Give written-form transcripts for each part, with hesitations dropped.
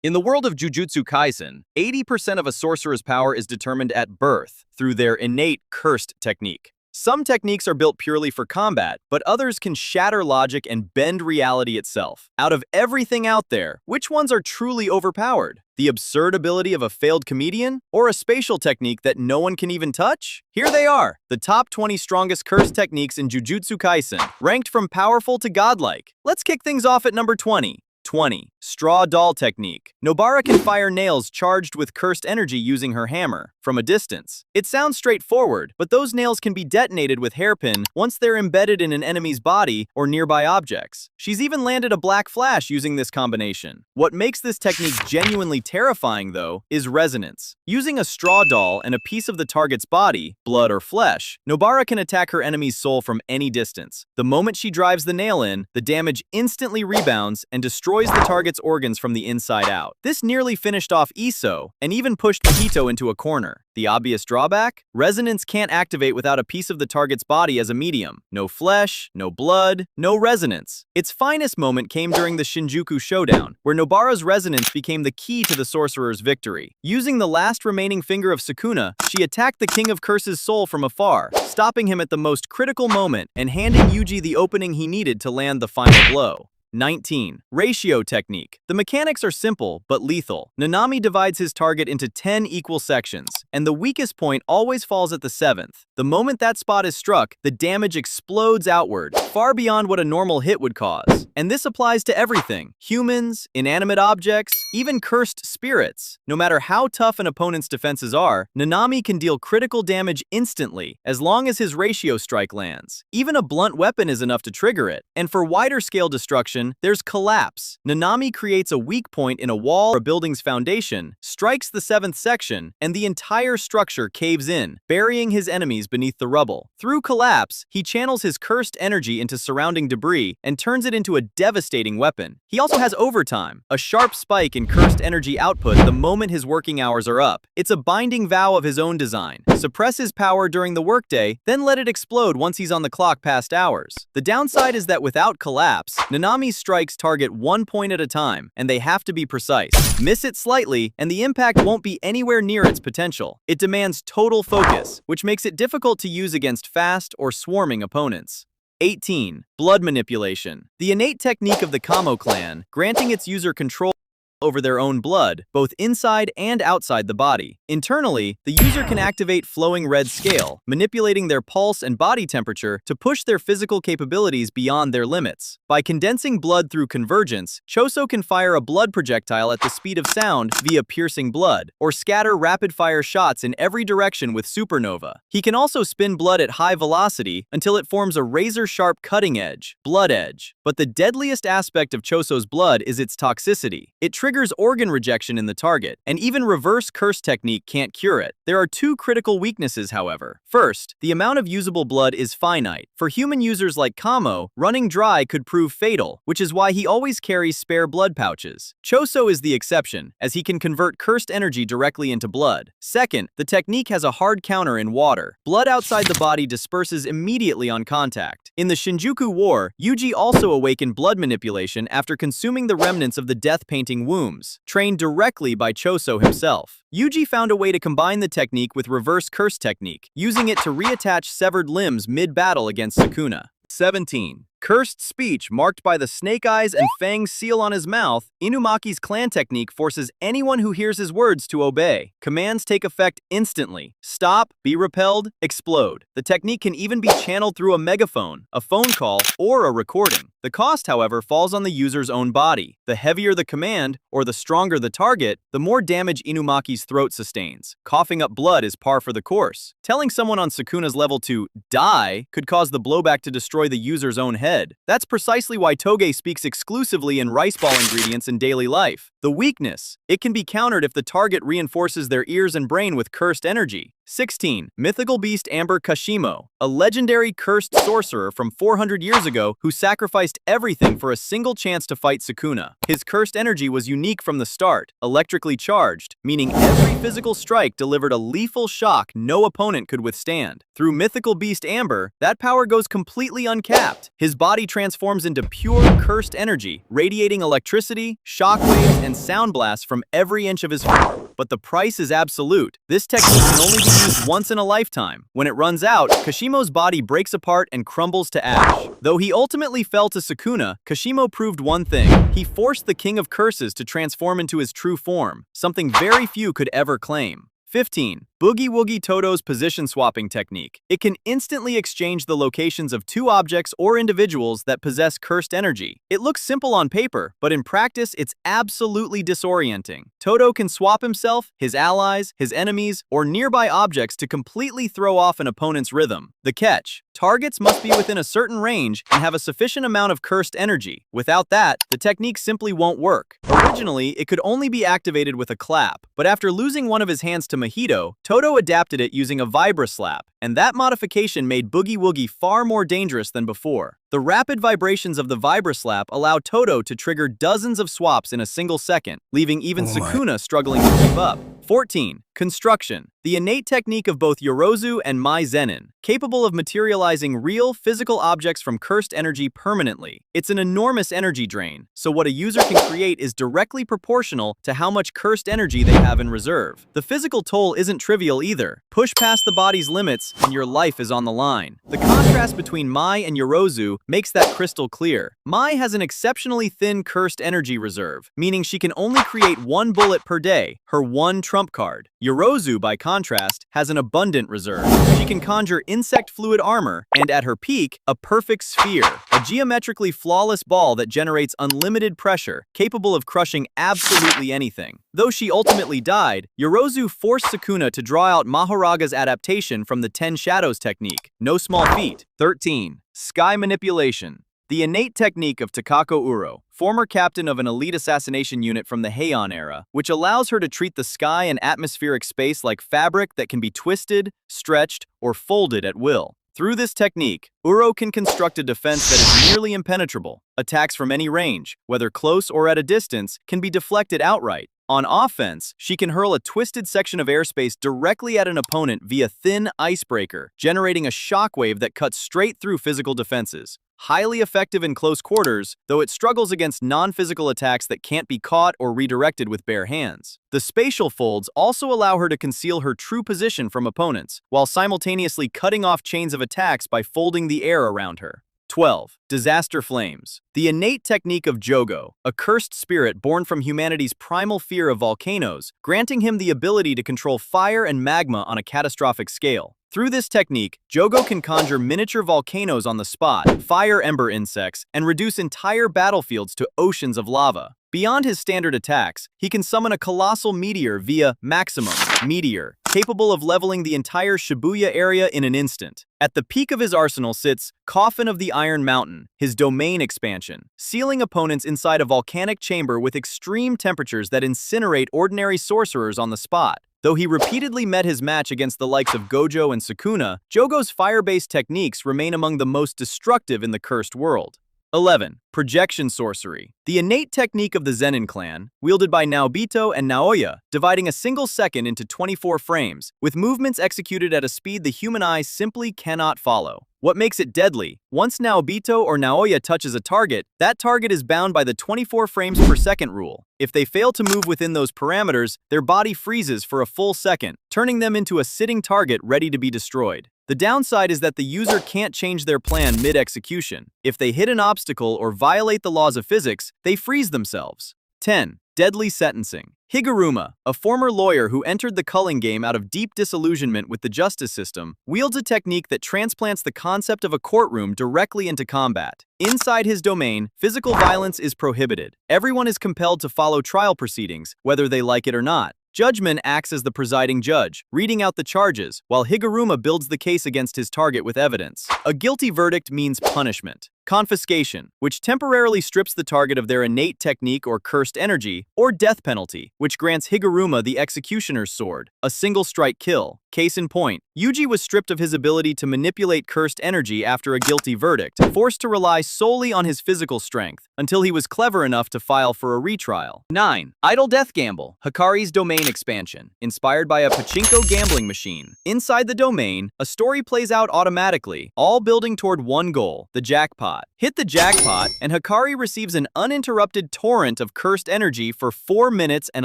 In the world of Jujutsu Kaisen, 80% of a sorcerer's power is determined at birth through their innate cursed technique. Some techniques are built purely for combat, but others can shatter logic and bend reality itself. Out of everything out there, which ones are truly overpowered? The absurd ability of a failed comedian? Or a spatial technique that no one can even touch? Here they are, the top 20 strongest cursed techniques in Jujutsu Kaisen, ranked from powerful to godlike. Let's kick things off at number 20. 20. Straw doll technique. Nobara can fire nails charged with cursed energy using her hammer from a distance. It sounds straightforward, but those nails can be detonated with hairpin once they're embedded in an enemy's body or nearby objects. She's even landed a black flash using this combination. What makes this technique genuinely terrifying, though, is resonance. Using a straw doll and a piece of the target's body, blood or flesh, Nobara can attack her enemy's soul from any distance. The moment she drives the nail in, the damage instantly rebounds and destroys the target's organs from the inside out. This nearly finished off Iso, and even pushed Mahito into a corner. The obvious drawback? Resonance can't activate without a piece of the target's body as a medium. No flesh, no blood, no resonance. Its finest moment came during the Shinjuku showdown, where Nobara's resonance became the key to the sorcerer's victory. Using the last remaining finger of Sukuna, she attacked the King of Curse's soul from afar, stopping him at the most critical moment and handing Yuji the opening he needed to land the final blow. 19. Ratio technique. The mechanics are simple, but lethal. Nanami divides his target into 10 equal sections, and the weakest point always falls at the 7th. The moment that spot is struck, the damage explodes outward, far beyond what a normal hit would cause. And this applies to everything. Humans, inanimate objects, even cursed spirits. No matter how tough an opponent's defenses are, Nanami can deal critical damage instantly, as long as his ratio strike lands. Even a blunt weapon is enough to trigger it. And for wider scale destruction, there's collapse. Nanami creates a weak point in a wall or a building's foundation, strikes the 7th section, and the entire structure caves in, burying his enemies beneath the rubble. Through collapse, he channels his cursed energy into surrounding debris and turns it into a devastating weapon. He also has overtime, a sharp spike in cursed energy output the moment his working hours are up. It's a binding vow of his own design. Suppress his power during the workday, then let it explode once he's on the clock past hours. The downside is that without collapse, Nanami's strikes target one point at a time, and they have to be precise. Miss it slightly, and the impact won't be anywhere near its potential. It demands total focus, which makes it difficult to use against fast or swarming opponents. 18. Blood manipulation. The innate technique of the Kamo clan, granting its user control over their own blood, both inside and outside the body. Internally, the user can activate flowing red scale, manipulating their pulse and body temperature to push their physical capabilities beyond their limits. By condensing blood through convergence, Choso can fire a blood projectile at the speed of sound via piercing blood, or scatter rapid-fire shots in every direction with supernova. He can also spin blood at high velocity until it forms a razor-sharp cutting edge, blood edge. But the deadliest aspect of Choso's blood is its toxicity. It triggers organ rejection in the target, and even reverse curse technique can't cure it. There are two critical weaknesses, however. First, the amount of usable blood is finite. For human users like Kamo, running dry could prove fatal, which is why he always carries spare blood pouches. Choso is the exception, as he can convert cursed energy directly into blood. Second, the technique has a hard counter in water. Blood outside the body disperses immediately on contact. In the Shinjuku War, Yuji also awakened blood manipulation after consuming the remnants of the death painting wombs, trained directly by Choso himself. Yuji found a way to combine the technique with reverse curse technique, using it to reattach severed limbs mid-battle against Sukuna. 17. Cursed speech marked by the snake eyes and fangs seal on his mouth, Inumaki's clan technique forces anyone who hears his words to obey. Commands take effect instantly. Stop, be repelled, explode. The technique can even be channeled through a megaphone, a phone call, or a recording. The cost, however, falls on the user's own body. The heavier the command, or the stronger the target, the more damage Inumaki's throat sustains. Coughing up blood is par for the course. Telling someone on Sukuna's level to die could cause the blowback to destroy the user's own head. That's precisely why Toge speaks exclusively in rice ball ingredients in daily life. The weakness: it can be countered if the target reinforces their ears and brain with cursed energy. 16. Mythical beast Amber Kashimo, a legendary cursed sorcerer from 400 years ago who sacrificed everything for a single chance to fight Sukuna. His cursed energy was unique from the start, electrically charged, meaning every physical strike delivered a lethal shock no opponent could withstand. Through mythical beast Amber, that power goes completely uncapped. His body transforms into pure cursed energy, radiating electricity, shockwaves, and sound blasts from every inch of his form. But the price is absolute. This technique can only be used once in a lifetime. When it runs out, Kashimo's body breaks apart and crumbles to ash. Though he ultimately fell to Sukuna, Kashimo proved one thing. He forced the King of Curses to transform into his true form, something very few could ever claim. 15. Boogie Woogie Toto's position swapping technique. It can instantly exchange the locations of two objects or individuals that possess cursed energy. It looks simple on paper, but in practice, it's absolutely disorienting. Toto can swap himself, his allies, his enemies, or nearby objects to completely throw off an opponent's rhythm. The catch: targets must be within a certain range and have a sufficient amount of cursed energy. Without that, the technique simply won't work. Originally, it could only be activated with a clap, but after losing one of his hands to Mahito, Toto adapted it using a Vibra Slap, and that modification made Boogie Woogie far more dangerous than before. The rapid vibrations of the Vibra Slap allow Toto to trigger dozens of swaps in a single second, leaving even Sukuna struggling to keep up. 14. Construction. The innate technique of both Yorozu and Mai Zenin, capable of materializing real, physical objects from cursed energy permanently. It's an enormous energy drain, so what a user can create is directly proportional to how much cursed energy they have in reserve. The physical toll isn't trivial either. Push past the body's limits, and your life is on the line. The contrast between Mai and Yorozu makes that crystal clear. Mai has an exceptionally thin cursed energy reserve, meaning she can only create one bullet per day, her one trump card. Yorozu, by contrast, has an abundant reserve. She can conjure insect fluid armor, and at her peak, a perfect sphere, a geometrically flawless ball that generates unlimited pressure, capable of crushing absolutely anything. Though she ultimately died, Yorozu forced Sukuna to draw out Mahoraga's adaptation from the 10 Shadows technique. No small feat. 13. Sky manipulation. The innate technique of Takako Uro, former captain of an elite assassination unit from the Heian era, which allows her to treat the sky and atmospheric space like fabric that can be twisted, stretched, or folded at will. Through this technique, Uro can construct a defense that is nearly impenetrable. Attacks from any range, whether close or at a distance, can be deflected outright. On offense, she can hurl a twisted section of airspace directly at an opponent via thin icebreaker, generating a shockwave that cuts straight through physical defenses. Highly effective in close quarters, though it struggles against non-physical attacks that can't be caught or redirected with bare hands. The spatial folds also allow her to conceal her true position from opponents, while simultaneously cutting off chains of attacks by folding the air around her. 12. Disaster Flames. The innate technique of Jogo, a cursed spirit born from humanity's primal fear of volcanoes, granting him the ability to control fire and magma on a catastrophic scale. Through this technique, Jogo can conjure miniature volcanoes on the spot, fire ember insects, and reduce entire battlefields to oceans of lava. Beyond his standard attacks, he can summon a colossal meteor via Maximum Meteor, capable of leveling the entire Shibuya area in an instant. At the peak of his arsenal sits Coffin of the Iron Mountain, his domain expansion, sealing opponents inside a volcanic chamber with extreme temperatures that incinerate ordinary sorcerers on the spot. Though he repeatedly met his match against the likes of Gojo and Sukuna, Jogo's fire-based techniques remain among the most destructive in the cursed world. 11. Projection Sorcery. The innate technique of the Zenin clan, wielded by Naobito and Naoya, dividing a single second into 24 frames, with movements executed at a speed the human eye simply cannot follow. What makes it deadly? Once Naobito or Naoya touches a target, that target is bound by the 24 frames per second rule. If they fail to move within those parameters, their body freezes for a full second, turning them into a sitting target ready to be destroyed. The downside is that the user can't change their plan mid-execution. If they hit an obstacle or violate the laws of physics, they freeze themselves. 10. Deadly Sentencing. Higuruma, a former lawyer who entered the culling game out of deep disillusionment with the justice system, wields a technique that transplants the concept of a courtroom directly into combat. Inside his domain, physical violence is prohibited. Everyone is compelled to follow trial proceedings, whether they like it or not. Judgment acts as the presiding judge, reading out the charges, while Higuruma builds the case against his target with evidence. A guilty verdict means punishment. confiscation, which temporarily strips the target of their innate technique or cursed energy, or death penalty, which grants Higuruma the executioner's sword, a single-strike kill. Case in point, Yuji was stripped of his ability to manipulate cursed energy after a guilty verdict, forced to rely solely on his physical strength, until he was clever enough to file for a retrial. 9. Idle Death Gamble, Hikari's domain expansion, inspired by a pachinko gambling machine. Inside the domain, a story plays out automatically, all building toward one goal, the jackpot. Hit the jackpot, and Hikari receives an uninterrupted torrent of cursed energy for 4 minutes and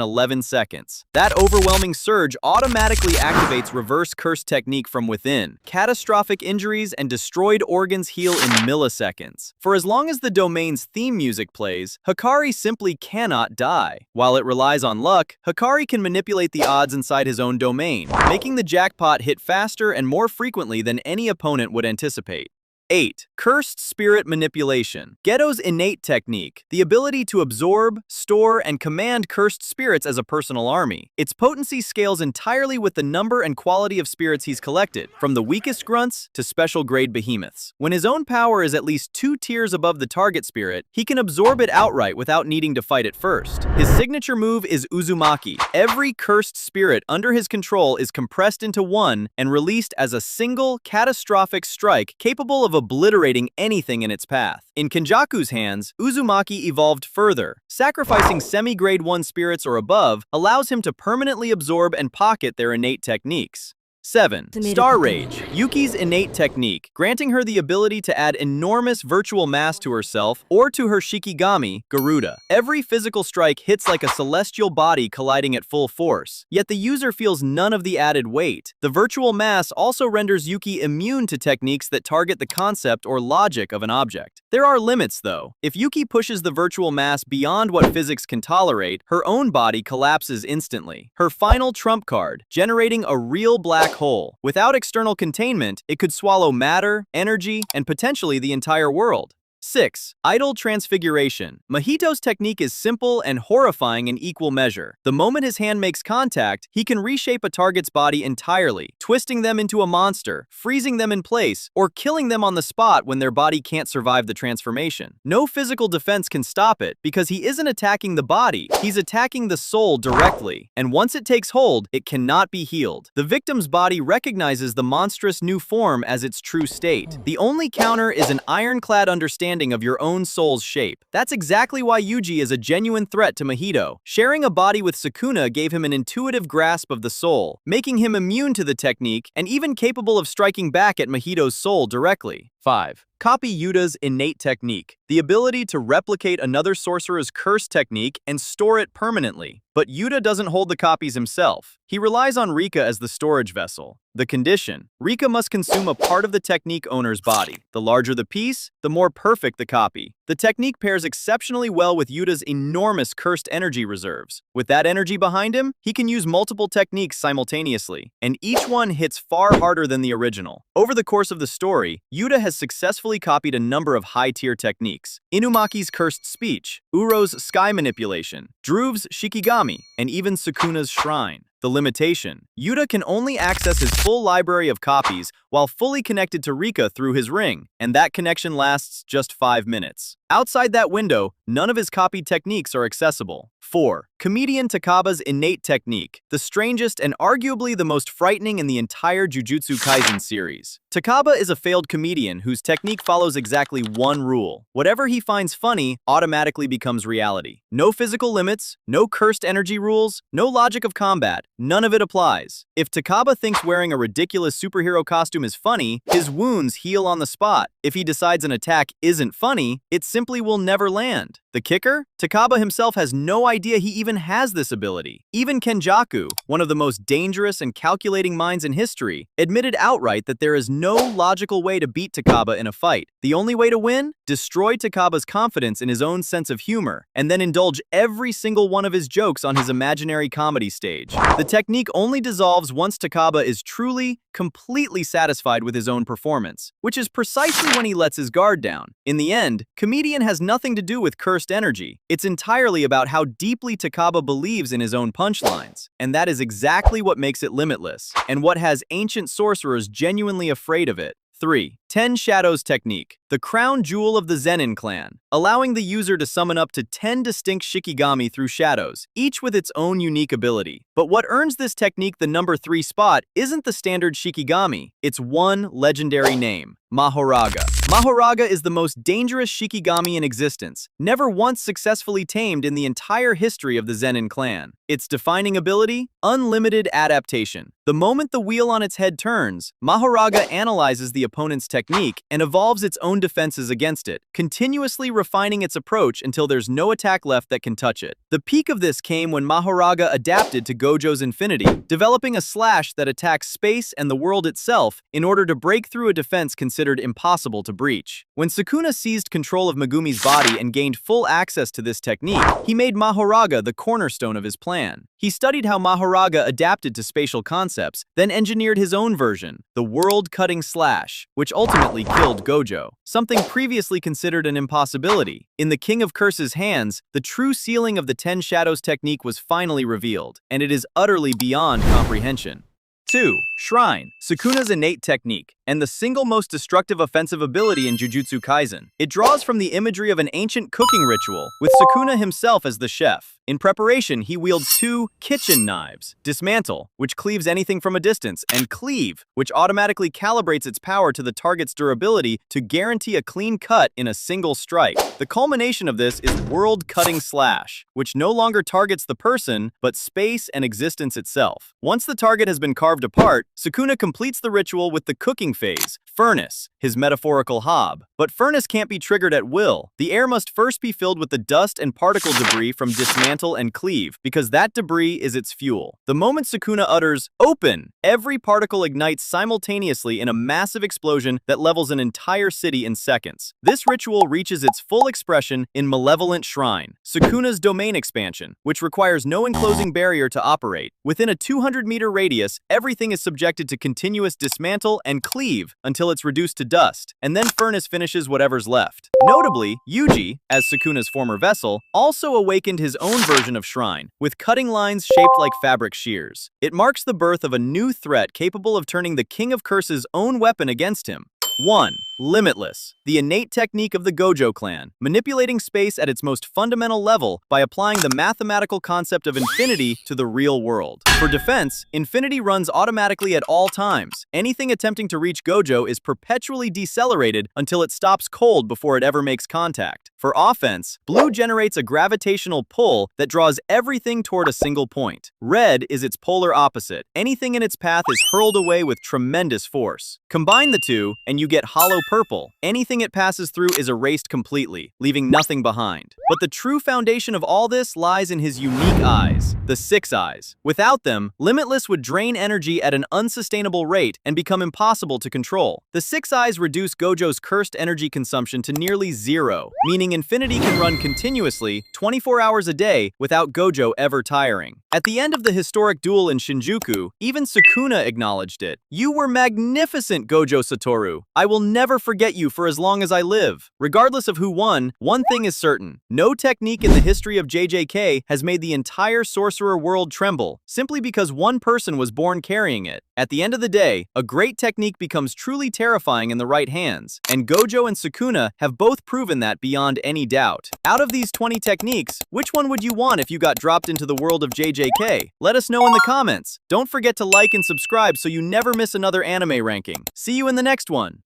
11 seconds. That overwhelming surge automatically activates reverse curse technique from within. Catastrophic injuries and destroyed organs heal in milliseconds. For as long as the domain's theme music plays, Hikari simply cannot die. While it relies on luck, Hikari can manipulate the odds inside his own domain, making the jackpot hit faster and more frequently than any opponent would anticipate. 8. Cursed Spirit Manipulation. Geto's innate technique, the ability to absorb, store, and command cursed spirits as a personal army. Its potency scales entirely with the number and quality of spirits he's collected, from the weakest grunts to special-grade behemoths. When his own power is at least 2 tiers above the target spirit, he can absorb it outright without needing to fight it first. His signature move is Uzumaki. Every cursed spirit under his control is compressed into one and released as a single, catastrophic strike capable of obliterating anything in its path. In Kenjaku's hands, Uzumaki evolved further. Sacrificing semi-grade 1 spirits or above allows him to permanently absorb and pocket their innate techniques. 7. Star Rage, Yuki's innate technique, granting her the ability to add enormous virtual mass to herself or to her Shikigami, Garuda. Every physical strike hits like a celestial body colliding at full force, yet the user feels none of the added weight. The virtual mass also renders Yuki immune to techniques that target the concept or logic of an object. There are limits, though. If Yuki pushes the virtual mass beyond what physics can tolerate, her own body collapses instantly. Her final trump card, generating a real black hole. Without external containment, it could swallow matter, energy, and potentially the entire world. 6. Idle Transfiguration. Mahito's technique is simple and horrifying in equal measure. The moment his hand makes contact, he can reshape a target's body entirely, twisting them into a monster, freezing them in place, or killing them on the spot when their body can't survive the transformation. No physical defense can stop it because he isn't attacking the body, he's attacking the soul directly. And once it takes hold, it cannot be healed. The victim's body recognizes the monstrous new form as its true state. The only counter is an ironclad understanding of your own soul's shape. That's exactly why Yuji is a genuine threat to Mahito. Sharing a body with Sukuna gave him an intuitive grasp of the soul, making him immune to the technique and even capable of striking back at Mahito's soul directly. 5. Copy Yuta's innate technique, the ability to replicate another sorcerer's curse technique and store it permanently. But Yuta doesn't hold the copies himself. He relies on Rika as the storage vessel. The condition: Rika must consume a part of the technique owner's body. The larger the piece, the more perfect the copy. The technique pairs exceptionally well with Yuta's enormous cursed energy reserves. With that energy behind him, he can use multiple techniques simultaneously, and each one hits far harder than the original. Over the course of the story, Yuta has successfully copied a number of high-tier techniques: Inumaki's cursed speech, Uro's sky manipulation, Druv's shikigami, and even Sukuna's shrine. The limitation: Yuta can only access his full library of copies while fully connected to Rika through his ring, and that connection lasts just 5 minutes. Outside that window, none of his copied techniques are accessible. 4. Comedian Takaba's innate technique, the strangest and arguably the most frightening in the entire Jujutsu Kaisen series. Takaba is a failed comedian whose technique follows exactly one rule: whatever he finds funny automatically becomes reality. No physical limits, no cursed energy rules, no logic of combat. None of it applies. If Takaba thinks wearing a ridiculous superhero costume is funny, his wounds heal on the spot. If he decides an attack isn't funny, it simply will never land. The kicker? Takaba himself has no idea he even has this ability. Even Kenjaku, one of the most dangerous and calculating minds in history, admitted outright that there is no logical way to beat Takaba in a fight. The only way to win? Destroy Takaba's confidence in his own sense of humor, and then indulge every single one of his jokes on his imaginary comedy stage. The technique only dissolves once Takaba is truly, completely satisfied with his own performance, which is precisely when he lets his guard down. In the end, comedian has nothing to do with cursed energy. It's entirely about how deeply Takaba believes in his own punchlines, and that is exactly what makes it limitless, and what has ancient sorcerers genuinely afraid of it. 3. 10 Shadows Technique, the crown jewel of the Zenin clan, allowing the user to summon up to 10 distinct Shikigami through shadows, each with its own unique ability. But what earns this technique the number 3 spot isn't the standard Shikigami, it's one legendary name, Mahoraga. Mahoraga is the most dangerous Shikigami in existence, never once successfully tamed in the entire history of the Zenin clan. Its defining ability? Unlimited adaptation. The moment the wheel on its head turns, Mahoraga analyzes the opponent's technique and evolves its own defenses against it, continuously refining its approach until there's no attack left that can touch it. The peak of this came when Mahoraga adapted to Gojo's Infinity, developing a slash that attacks space and the world itself in order to break through a defense considered impossible to breach. When Sukuna seized control of Megumi's body and gained full access to this technique, he made Mahoraga the cornerstone of his plan. He studied how Mahoraga adapted to spatial concepts, then engineered his own version, the world-cutting slash, which ultimately killed Gojo, something previously considered an impossibility. In the King of Curse's hands, the true ceiling of the 10 Shadows technique was finally revealed, and it is utterly beyond comprehension. 2. Shrine, Sukuna's innate technique, and the single most destructive offensive ability in Jujutsu Kaisen. It draws from the imagery of an ancient cooking ritual, with Sukuna himself as the chef. In preparation, he wields 2 kitchen knives, Dismantle, which cleaves anything from a distance, and Cleave, which automatically calibrates its power to the target's durability to guarantee a clean cut in a single strike. The culmination of this is World-Cutting Slash, which no longer targets the person, but space and existence itself. Once the target has been carved apart, Sukuna completes the ritual with the cooking phase, Furnace, his metaphorical hob. But Furnace can't be triggered at will. The air must first be filled with the dust and particle debris from Dismantle and Cleave, because that debris is its fuel. The moment Sukuna utters, "Open!" every particle ignites simultaneously in a massive explosion that levels an entire city in seconds. This ritual reaches its full expression in Malevolent Shrine, Sukuna's domain expansion, which requires no enclosing barrier to operate. Within a 200-meter radius, everything is subjected to continuous dismantle and cleave until it's reduced to dust, and then Furnace finishes whatever's left. Notably, Yuji, as Sukuna's former vessel, also awakened his own version of Shrine, with cutting lines shaped like fabric shears. It marks the birth of a new threat capable of turning the King of Curse's own weapon against him. 1. Limitless, the innate technique of the Gojo clan, manipulating space at its most fundamental level by applying the mathematical concept of infinity to the real world. For defense, infinity runs automatically at all times. Anything attempting to reach Gojo is perpetually decelerated until it stops cold before it ever makes contact. For offense, blue generates a gravitational pull that draws everything toward a single point. Red is its polar opposite. Anything in its path is hurled away with tremendous force. Combine the two, and you get hollow purple. Anything it passes through is erased completely, leaving nothing behind. But the true foundation of all this lies in his unique eyes, the 6 eyes. Without them, Limitless would drain energy at an unsustainable rate and become impossible to control. The 6 eyes reduce Gojo's cursed energy consumption to nearly 0, meaning infinity can run continuously, 24 hours a day, without Gojo ever tiring. At the end of the historic duel in Shinjuku, even Sukuna acknowledged it. "You were magnificent, Gojo Satoru. I will never forget you for as long as I live." Regardless of who won, one thing is certain. No technique in the history of JJK has made the entire sorcerer world tremble, simply because one person was born carrying it. At the end of the day, a great technique becomes truly terrifying in the right hands, and Gojo and Sukuna have both proven that beyond any doubt. Out of these 20 techniques, which one would you want if you got dropped into the world of JJK? Let us know in the comments. Don't forget to like and subscribe so you never miss another anime ranking. See you in the next one.